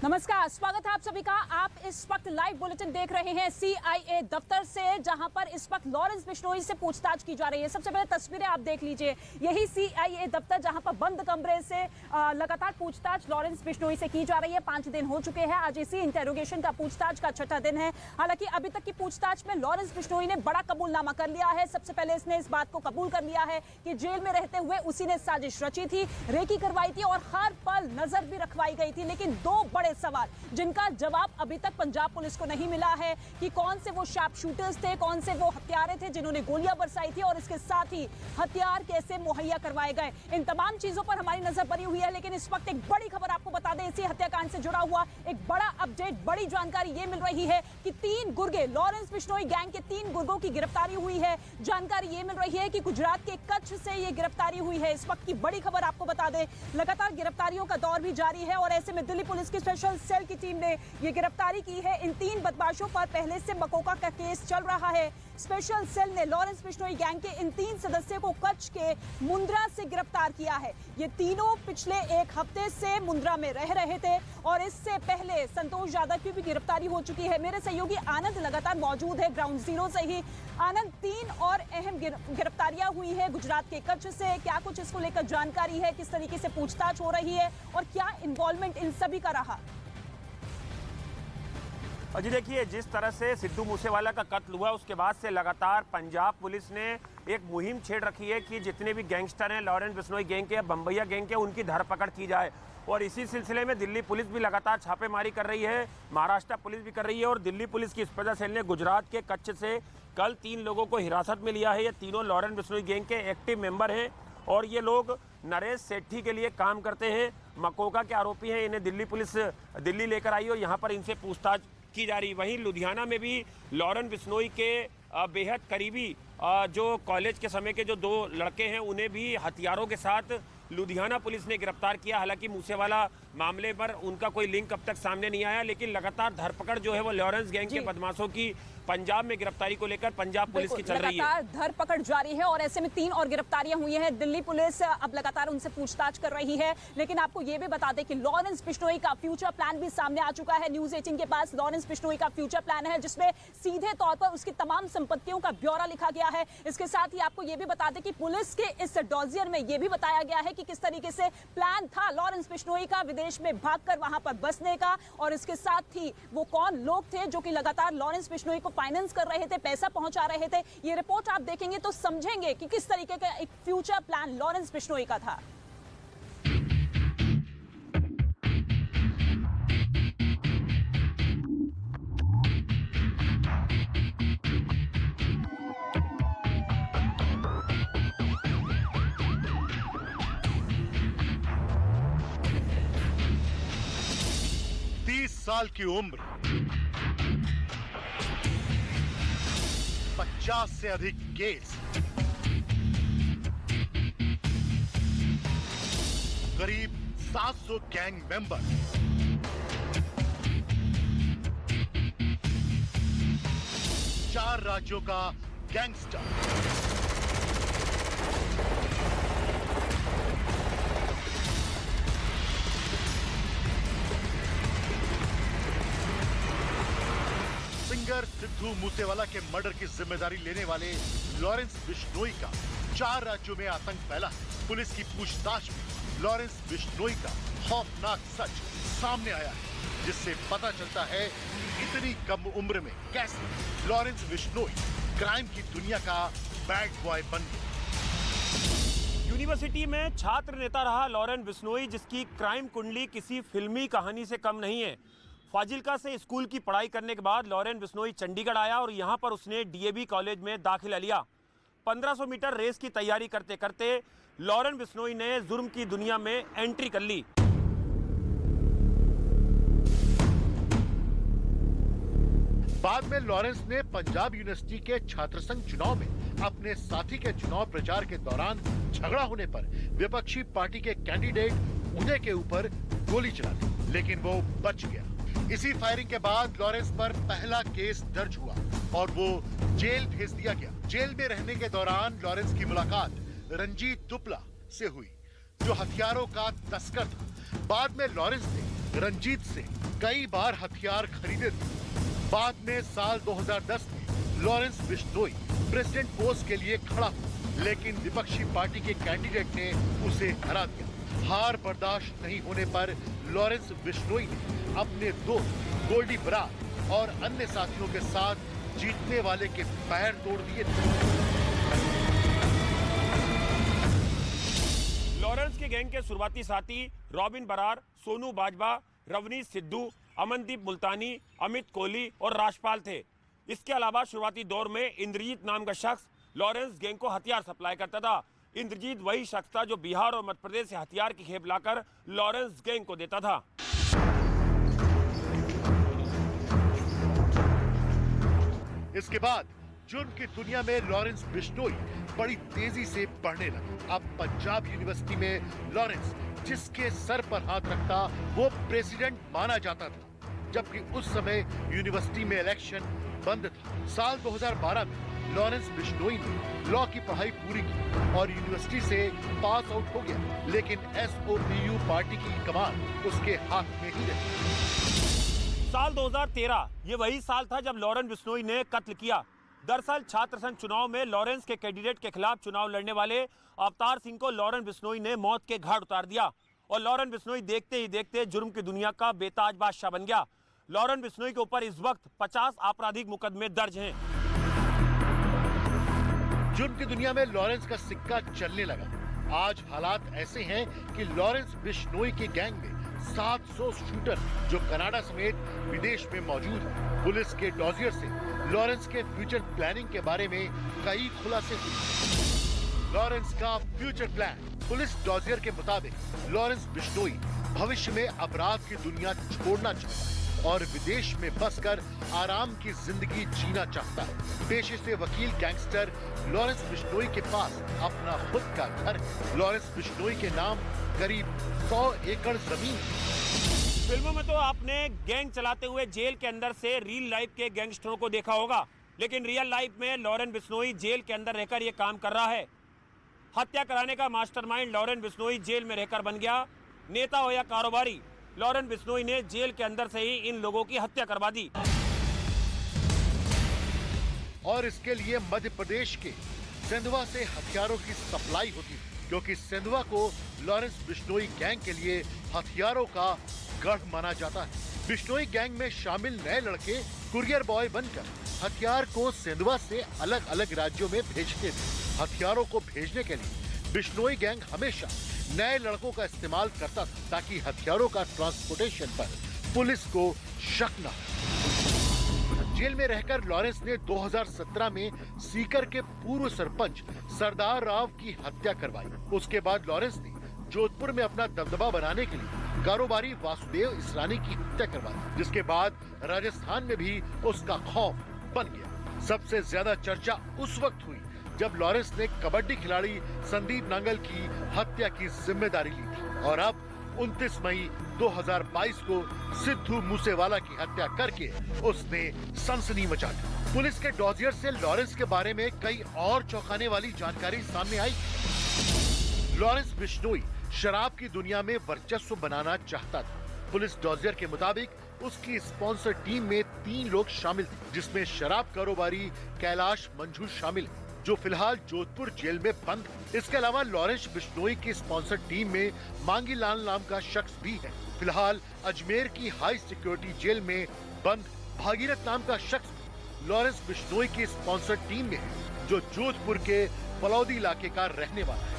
नमस्कार, स्वागत है आप सभी का। आप इस वक्त लाइव बुलेटिन देख रहे हैं सीआईए दफ्तर से, जहां पर इस वक्त लॉरेंस बिश्नोई से पूछताछ की जा रही है। सबसे पहले तस्वीरें आप देख लीजिए, यही सीआईए दफ्तर जहां पर बंद कमरे से लगातार पूछताछ लॉरेंस बिश्नोई से की जा रही है। 5 दिन हो चुके हैं, आज इसी इंटेरोगेशन का पूछताछ का 6ठा दिन है। हालांकि अभी तक की पूछताछ में लॉरेंस बिश्नोई ने बड़ा कबूलनामा कर लिया है। सबसे पहले इसने इस बात को कबूल कर लिया है कि जेल में रहते हुए उसी ने साजिश रची थी, रेकी करवाई थी और हर पल नजर भी रखवाई गई थी। लेकिन दो बड़े सवाल जिनका जवाब अभी तक पंजाब पुलिस को नहीं मिला है कि कौन से वो शार्प शूटर्स थे, कौन से वो हत्यारे थे जिन्होंने गोलियां बरसाई थी और इसके साथ ही हथियार कैसे मुहैया करवाए गए। इन तमाम चीजों पर हमारी नजर बनी हुई है। लेकिन इस वक्त एक बड़ी खबर आपको बता दें, इसी हत्याकांड से जुड़ा हुआ एक बड़ा अपडेट, बड़ी जानकारी ये मिल रही है कि 3 गुर्गे, लॉरेंस बिश्नोई गैंग के 3 गुर्गों की गिरफ्तारी हुई है। जानकारी ये मिल रही है कि गुजरात के कच्छ से ये गिरफ्तारी हुई है। इस वक्त की बड़ी खबर आपको बता दें, लगातार गिरफ्तारियों का दौर भी जारी है और ऐसे में दिल्ली पुलिस की स्पेशल सेल की टीम ने ये गिरफ्तारी की है। इन 3 बदमाशों पर पहले से मकोका का केस चल रहा है। स्पेशल सेल ने लॉरेंस बिश्नोई गैंग के इन 3 सदस्यों को कच्छ के मुंद्रा से गिरफ्तार किया है। ये तीनों पिछले 1 हफ्ते से मुंद्रा में रह रहे थे और इससे पहले संतोष यादव की भी गिरफ्तारी हो चुकी है। मेरे सहयोगी आनंद लगातार मौजूद है ग्राउंड जीरो से ही। आनंद, 3 और अहम गिरफ्तारियां हुई है गुजरात के कच्छ से, क्या कुछ इसको लेकर जानकारी है, किस तरीके से पूछताछ हो रही है और क्या इन्वॉल्वमेंट इन सभी का रहा? जी देखिए, जिस तरह से सिद्धू मूसेवाला का कत्ल हुआ उसके बाद से लगातार पंजाब पुलिस ने एक मुहिम छेड़ रखी है कि जितने भी गैंगस्टर हैं लॉरेंस बिश्नोई गैंग के या बम्बैया गैंग के, उनकी धरपकड़ की जाए। और इसी सिलसिले में दिल्ली पुलिस भी लगातार छापेमारी कर रही है, महाराष्ट्र पुलिस भी कर रही है और दिल्ली पुलिस की स्पेशल सेल ने गुजरात के कच्छ से कल 3 लोगों को हिरासत में लिया है। ये तीनों लॉरेंस बिश्नोई गैंग के एक्टिव मेंबर हैं और ये लोग नरेश सेठी के लिए काम करते हैं, मकोका के आरोपी हैं। इन्हें दिल्ली पुलिस दिल्ली लेकर आई और यहाँ पर इनसे पूछताछ की जा रही। वहीं लुधियाना में भी लॉरेंस बिश्नोई के बेहद करीबी जो कॉलेज के समय के जो 2 लड़के हैं उन्हें भी हथियारों के साथ लुधियाना पुलिस ने गिरफ्तार किया। हालांकि मूसेवाला मामले पर उनका कोई लिंक अब तक सामने नहीं आया, लेकिन लगातार धरपकड़ जो है वो लॉरेंस गैंग के बदमाशों की पंजाब में गिरफ्तारी को लेकर पंजाब पुलिस की चल रही है। लगातार धरपकड़ जारी है और ऐसे में 3 और गिरफ्तारियां हुई हैं। दिल्ली पुलिस अब लगातार उनसे पूछताछ कर रही है। लेकिन आपको यह भी बता दें कि लॉरेंस बिश्नोई का फ्यूचर प्लान भी सामने आ चुका है। न्यूज़ 18 के पास लॉरेंस बिश्नोई का फ्यूचर प्लान है, जिसमें सीधे तौर पर उसकी तमाम संपत्तियों का ब्यौरा लिखा गया है। इसके साथ ही आपको यह भी बता दें कि पुलिस के इस डॉजियर में यह भी बताया गया है कि किस तरीके से प्लान था लॉरेंस बिश्नोई का विदेश में भागकर वहां पर बसने का, और इसके साथ ही वो कौन लोग थे जो कि लगातार लॉरेंस बिश्नोई को फाइनेंस कर रहे थे, पैसा पहुंचा रहे थे। ये रिपोर्ट आप देखेंगे तो समझेंगे कि किस तरीके का एक फ्यूचर प्लान लॉरेंस बिश्नोई का था। साल की उम्र, 50 से अधिक केस, करीब 700 गैंग मेंबर, चार राज्यों का गैंगस्टर, सिंगर सिद्धू मूसेवाला के मर्डर की जिम्मेदारी लेने वाले लॉरेंस बिश्नोई का 4 राज्यों में आतंक फैला है। पुलिस की पूछताछ में लॉरेंस बिश्नोई का खौफनाक सच सामने आया है, जिससे पता चलता है कि इतनी कम उम्र में कैसे लॉरेंस बिश्नोई क्राइम की दुनिया का बैड बॉय बन गया। यूनिवर्सिटी में छात्र नेता रहा लॉरेंस बिश्नोई, जिसकी क्राइम कुंडली किसी फिल्मी कहानी से कम नहीं है। फाजिल्का से स्कूल की पढ़ाई करने के बाद लॉरेंस बिश्नोई चंडीगढ़ आया और यहाँ पर उसने डीएवी कॉलेज में दाखिला लिया। 1500 मीटर रेस की तैयारी करते करते लॉरेंस बिश्नोई ने जुर्म की दुनिया में एंट्री कर ली। बाद में लॉरेंस ने पंजाब यूनिवर्सिटी के छात्र संघ चुनाव में अपने साथी के चुनाव प्रचार के दौरान झगड़ा होने पर विपक्षी पार्टी के कैंडिडेट उदय के ऊपर गोली चला दी, लेकिन वो बच गया। इसी फायरिंग के बाद लॉरेंस पर पहला केस दर्ज हुआ और वो जेल भेज दिया गया। जेल में रहने के दौरान लॉरेंस की मुलाकात रंजीत दुपला से हुई, जो हथियारों का तस्कर था। बाद में लॉरेंस ने रंजीत से कई बार हथियार खरीदे थे। बाद में साल 2010 में लॉरेंस बिश्नोई प्रेसिडेंट पोस्ट के लिए खड़ा हुआ, लेकिन विपक्षी पार्टी के कैंडिडेट ने उसे हरा दिया। हार बर्दाश्त नहीं होने पर लॉरेंस बिश्नोई ने अपने दोस्त गोल्डी बरार और अन्य साथियों के साथ जीतने वाले के पैर तोड़ दिए थे। लॉरेंस के गैंग के शुरुआती साथी रॉबिन बरार, सोनू बाजवा, रवनीश सिद्धू, अमनदीप मुल्तानी, अमित कोहली और राजपाल थे। इसके अलावा शुरुआती दौर में इंद्रजीत नाम का शख्स लॉरेंस गैंग को हथियार सप्लाई करता था। इंद्रजीत वही शख्स था जो बिहार और मध्य प्रदेश से हथियार की खेप लाकर लॉरेंस गैंग को देता था। इसके बाद जुर्म की दुनिया में लॉरेंस बिश्नोई बड़ी तेजी से बढ़ने लगा। अब पंजाब यूनिवर्सिटी में लॉरेंस जिसके सर पर हाथ रखता वो प्रेसिडेंट माना जाता था, जबकि उस समय यूनिवर्सिटी में इलेक्शन बंद था। साल 2012 में लॉरेंस बिश्नोई ने लॉ की पढ़ाई पूरी की और यूनिवर्सिटी से पास आउट हो गया, लेकिन SOPU पार्टी की कमान उसके हाथ में ही रही। साल 2013 ये वही साल था जब लॉरेंस बिश्नोई ने कत्ल किया। दरअसल छात्र संघ चुनाव में लॉरेंस के कैंडिडेट के खिलाफ चुनाव लड़ने वाले अवतार सिंह को लॉरेंस बिश्नोई ने मौत के घाट उतार दिया और लॉरेंस बिश्नोई देखते ही देखते जुर्म की दुनिया का बेताज बादशाह बन गया। लॉरेंस बिश्नोई के ऊपर इस वक्त 50 आपराधिक मुकदमे दर्ज हैं। जुर्म की दुनिया में लॉरेंस का सिक्का चलने लगा। आज हालात ऐसे हैं कि लॉरेंस बिश्नोई के गैंग में 700 शूटर जो कनाडा समेत विदेश में मौजूद हैं। पुलिस के डॉजियर से लॉरेंस के फ्यूचर प्लानिंग के बारे में कई खुलासे हुए। लॉरेंस का फ्यूचर प्लान। पुलिस डॉजियर के मुताबिक लॉरेंस बिश्नोई भविष्य में अपराध की दुनिया छोड़ना चाहता है और विदेश में बसकर आराम की जिंदगी जीना चाहता है। पेशे से वकील गैंगस्टर लॉरेंस बिश्नोई के पास अपना खुद का घर है। लॉरेंस बिश्नोई के नाम करीब 100 एकड़ जमीन। फिल्मों में तो आपने गैंग चलाते हुए जेल के अंदर से रियल लाइफ के गैंगस्टरों को देखा होगा, लेकिन रियल लाइफ में लॉरेंस बिश्नोई जेल के अंदर रहकर ये काम कर रहा है। हत्या कराने का मास्टरमाइंड लॉरेंस बिश्नोई जेल में रहकर बन गया। नेता हो या कारोबारी, लॉरेंस बिश्नोई ने जेल के अंदर से ही इन लोगों की हत्या करवा दी। और इसके लिए मध्य प्रदेश के सेंधवा से हथियारों की सप्लाई होती है, क्योंकि सेंधवा को लॉरेंस बिश्नोई गैंग के लिए हथियारों का गढ़ माना जाता है। बिश्नोई गैंग में शामिल नए लड़के कुरियर बॉय बनकर हथियार को सेंधवा से अलग अलग राज्यों में भेजते थे। हथियारों को भेजने के लिए बिश्नोई गैंग हमेशा नए लड़कों का इस्तेमाल करता था, ताकि हथियारों का ट्रांसपोर्टेशन पर पुलिस को शक न हो। जेल में रहकर लॉरेंस ने 2017 में सीकर के पूर्व सरपंच सरदार राव की हत्या करवाई। उसके बाद लॉरेंस ने जोधपुर में अपना दबदबा बनाने के लिए कारोबारी वासुदेव इसरानी की हत्या करवाई, जिसके बाद राजस्थान में भी उसका खौफ बन गया। सबसे ज्यादा चर्चा उस वक्त हुई जब लॉरेंस ने कबड्डी खिलाड़ी संदीप नांगल की हत्या की जिम्मेदारी ली थी, और अब 29 मई 2022 को सिद्धू मूसेवाला की हत्या करके उसने सनसनी मचा दी। पुलिस के डॉजियर से लॉरेंस के बारे में कई और चौंकाने वाली जानकारी सामने आई। लॉरेंस बिश्नोई शराब की दुनिया में वर्चस्व बनाना चाहता था। पुलिस डॉजियर के मुताबिक उसकी स्पॉन्सर टीम में 3 लोग शामिल थे, जिसमें शराब कारोबारी कैलाश मंझू शामिल है, जो फिलहाल जोधपुर जेल में बंद है। इसके अलावा लॉरेंस बिश्नोई की स्पॉन्सर टीम में मांगीलाल नाम का शख्स भी है। फिलहाल अजमेर की हाई सिक्योरिटी जेल में बंद भागीरथ नाम का शख्स लॉरेंस बिश्नोई की स्पॉन्सर टीम में है, जो जोधपुर के पलौदी इलाके का रहने वाला है।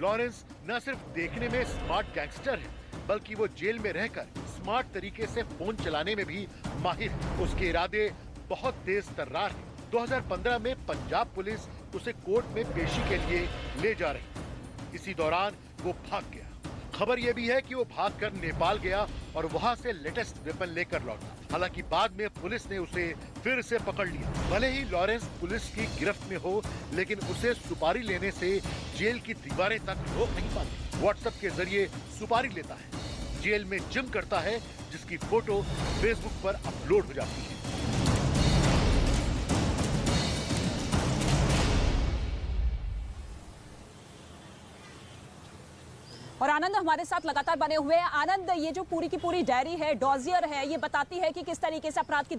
लॉरेंस न सिर्फ देखने में स्मार्ट गैंगस्टर है, बल्कि वो जेल में रहकर स्मार्ट तरीके से फोन चलाने में भी माहिर है। उसके इरादे बहुत तेज तर्रार हैं। 2015 में पंजाब पुलिस उसे कोर्ट में पेशी के लिए ले जा रही। इसी दौरान वो भाग गया। खबर यह भी है कि वो भागकर नेपाल गया और वहां से लेटेस्ट वेपन लेकर लौटा। हालांकि बाद में पुलिस ने उसे फिर से पकड़ लिया। भले ही लॉरेंस पुलिस की गिरफ्त में हो, लेकिन उसे सुपारी लेने से जेल की दीवारें तक रोक नहीं पाती। व्हाट्सएप के जरिए सुपारी लेता है, जेल में जिम करता है, जिसकी फोटो फेसबुक पर अपलोड हो जाती है। और आनंद हमारे साथ लगातार बने हुए हैं। आनंद, ये जो पूरी की पूरी डायरी है, डॉजियर है, ये बताती है कि किस तरीके से अपराध की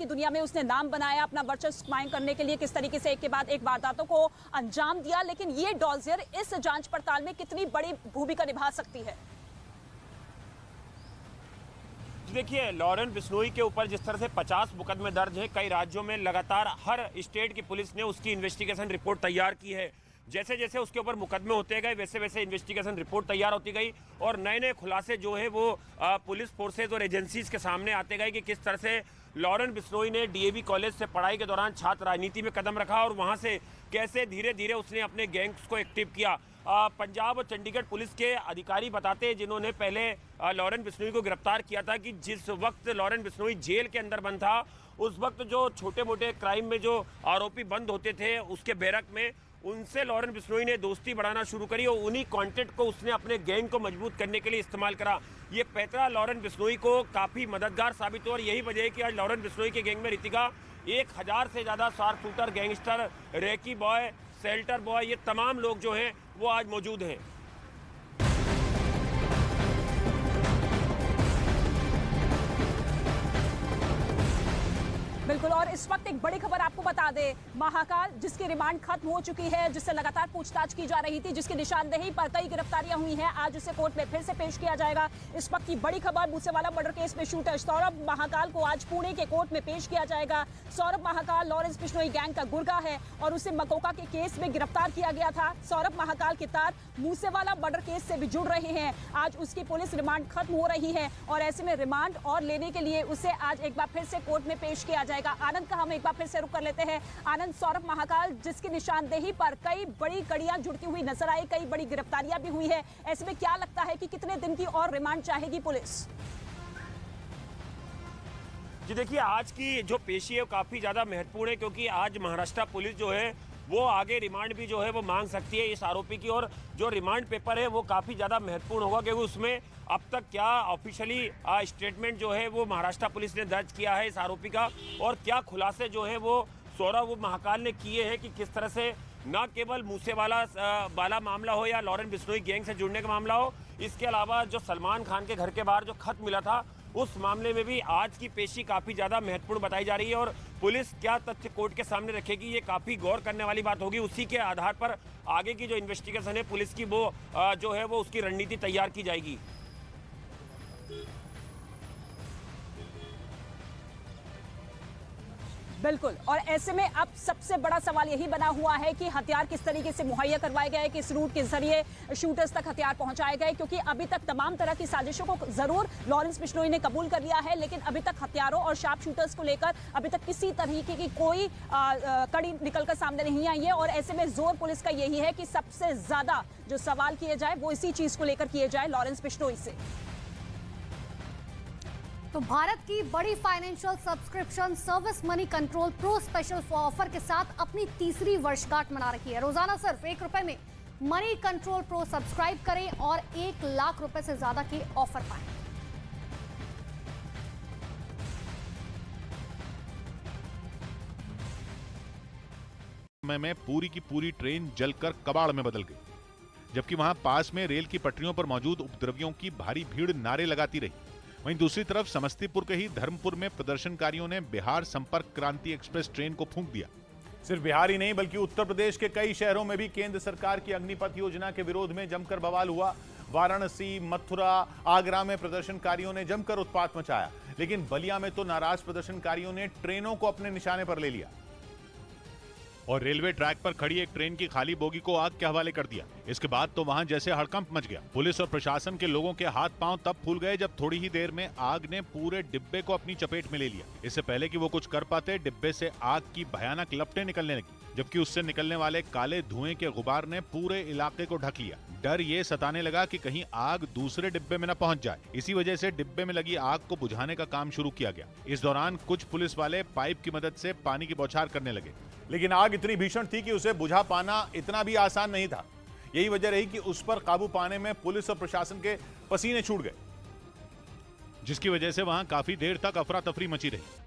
दुनिया में उसने नाम बनाया अपना वर्चस्व कायम करने के लिए, किस तरीके से एक के बाद एक वारदातों को अंजाम दिया। लेकिन ये डॉजियर इस जांच पड़ताल में कितनी बड़ी भूमिका निभा सकती है? देखिए, लॉरेंस बिश्नोई के ऊपर जिस तरह से 50 मुकदमे दर्ज हैं, कई राज्यों में लगातार हर स्टेट की पुलिस ने उसकी इन्वेस्टिगेशन रिपोर्ट तैयार की है। जैसे जैसे उसके ऊपर मुकदमे होते गए वैसे वैसे इन्वेस्टिगेशन रिपोर्ट तैयार होती गई और नए नए खुलासे जो है वो पुलिस फोर्सेज और एजेंसीज के सामने आते गए कि किस तरह से लॉरेंस बिश्नोई ने डीएवी कॉलेज से पढ़ाई के दौरान छात्र राजनीति में कदम रखा और वहां से कैसे धीरे धीरे उसने अपने गैंग्स को एक्टिव किया। पंजाब और चंडीगढ़ पुलिस के अधिकारी बताते हैं जिन्होंने पहले लॉरेंस बिश्नोई को गिरफ्तार किया था कि जिस वक्त लॉरेंस बिश्नोई जेल के अंदर बंद था उस वक्त जो छोटे मोटे क्राइम में जो आरोपी बंद होते थे उसके बैरक में, उनसे लॉरेंस बिश्नोई ने दोस्ती बढ़ाना शुरू करी और उन्हीं कॉन्टेक्ट को उसने अपने गैंग को मजबूत करने के लिए इस्तेमाल करा। ये पैतरा लॉरेंस बिश्नोई को काफ़ी मददगार साबित हुआ और यही वजह है कि आज लॉरेंस बिश्नोई के गैंग में रीतिका 1000 से ज़्यादा sharp shooter, gangster, recce boy, shelter boy, ये तमाम लोग जो हैं वो आज मौजूद हैं। बिल्कुल, और इस वक्त एक बड़ी खबर आपको बता दे, महाकाल जिसकी रिमांड खत्म हो चुकी है, जिससे लगातार पूछताछ की जा रही थी, जिसकी निशानदेही पर कई गिरफ्तारियां हुई हैं, आज उसे कोर्ट में फिर से पेश किया जाएगा। इस वक्त की बड़ी खबर, मूसेवाला मर्डर केस में शूटर सौरभ महाकाल को आज पुणे के कोर्ट में पेश किया जाएगा। सौरभ महाकाल लॉरेंस बिश्नोई गैंग का गुर्गा है और उसे मकोका के केस में गिरफ्तार किया गया था। सौरभ महाकाल के तार मूसेवाला मर्डर केस से भी जुड़ रहे हैं। आज उसकी पुलिस रिमांड खत्म हो रही है और ऐसे में रिमांड और लेने के लिए उसे आज एक बार फिर से कोर्ट में पेश किया जाएगा। आनंद का हम एक बार फिर से रुख कर लेते हैं। आनंद, सौरभ महाकाल जिसकी निशानदेही पर कई बड़ी कड़ियां जुड़ती हुई नजर आई, कई बड़ी गिरफ्तारियां भी हुई है, ऐसे में क्या लगता है कि कितने दिन की और रिमांड चाहेगी पुलिस? जी देखिए, आज की जो पेशी है वो काफ़ी ज़्यादा महत्वपूर्ण है क्योंकि आज महाराष्ट्र पुलिस जो है वो आगे रिमांड भी जो है वो मांग सकती है इस आरोपी की और जो रिमांड पेपर है वो काफ़ी ज़्यादा महत्वपूर्ण होगा क्योंकि उसमें अब तक क्या ऑफिशियली स्टेटमेंट जो है वो महाराष्ट्र पुलिस ने दर्ज किया है इस आरोपी का और क्या खुलासे जो है वो सौरभ महाकाल ने किए हैं कि किस तरह से न केवल मूसेवाला वाला मामला हो या लॉरेंस बिश्नोई गैंग से जुड़ने का मामला हो, इसके अलावा जो सलमान खान के घर के बाहर जो खत मिला था उस मामले में भी आज की पेशी काफ़ी ज़्यादा महत्वपूर्ण बताई जा रही है और पुलिस क्या तथ्य कोर्ट के सामने रखेगी ये काफ़ी गौर करने वाली बात होगी। उसी के आधार पर आगे की जो इन्वेस्टिगेशन है पुलिस की वो जो है वो उसकी रणनीति तैयार की जाएगी। बिल्कुल, और ऐसे में अब सबसे बड़ा सवाल यही बना हुआ है कि हथियार किस तरीके से मुहैया करवाए गए, किस रूट के जरिए शूटर्स तक हथियार पहुंचाए गए, क्योंकि अभी तक तमाम तरह की साजिशों को जरूर लॉरेंस बिश्नोई ने कबूल कर लिया है लेकिन अभी तक हथियारों और शार्प शूटर्स को लेकर अभी तक किसी तरीके की कोई कड़ी निकलकर सामने नहीं आई है और ऐसे में जोर पुलिस का यही है कि सबसे ज्यादा जो सवाल किए जाए वो इसी चीज को लेकर किए जाए लॉरेंस बिश्नोई से। तो भारत की बड़ी financial subscription service money control pro special offer के साथ अपनी तीसरी वर्षगांठ मना रही है। रोजाना सिर्फ ₹1 में मनी कंट्रोल प्रो सब्सक्राइब करें और ₹1 लाख से ज्यादा के ऑफर पाएं। में पूरी की पूरी ट्रेन जलकर कबाड़ में बदल गई, जबकि वहां पास में रेल की पटरियों पर मौजूद उपद्रवियों की भारी भीड़ नारे लगाती रही। वहीं दूसरी तरफ समस्तीपुर के ही धर्मपुर में प्रदर्शनकारियों ने बिहार संपर्क क्रांति एक्सप्रेस ट्रेन को फूंक दिया। सिर्फ बिहार ही नहीं बल्कि उत्तर प्रदेश के कई शहरों में भी केंद्र सरकार की अग्निपथ योजना के विरोध में जमकर बवाल हुआ। वाराणसी, मथुरा, आगरा में प्रदर्शनकारियों ने जमकर उत्पात मचाया, लेकिन बलिया में तो नाराज प्रदर्शनकारियों ने ट्रेनों को अपने निशाने पर ले लिया और रेलवे ट्रैक पर खड़ी एक ट्रेन की खाली बोगी को आग के हवाले कर दिया। इसके बाद तो वहां जैसे हड़कंप मच गया। पुलिस और प्रशासन के लोगों के हाथ पांव तब फूल गए जब थोड़ी ही देर में आग ने पूरे डिब्बे को अपनी चपेट में ले लिया। इससे पहले कि वो कुछ कर पाते, डिब्बे से आग की भयानक लपटें निकलने लगी, जबकि उससे निकलने वाले काले धुएं के गुबार ने पूरे इलाके को ढक लिया। डर ये सताने लगा कि कहीं आग दूसरे डिब्बे में न पहुंच जाए। इसी वजह से डिब्बे में लगी आग को बुझाने का काम शुरू किया गया। इस दौरान कुछ पुलिस वाले पाइप की मदद से पानी की बौछार करने लगे, लेकिन आग इतनी भीषण थी कि उसे बुझा पाना इतना भी आसान नहीं था। यही वजह रही कि उस पर काबू पाने में पुलिस और प्रशासन के पसीने छूट गए, जिसकी वजह से वहां काफी देर तक अफरा तफरी मची रही।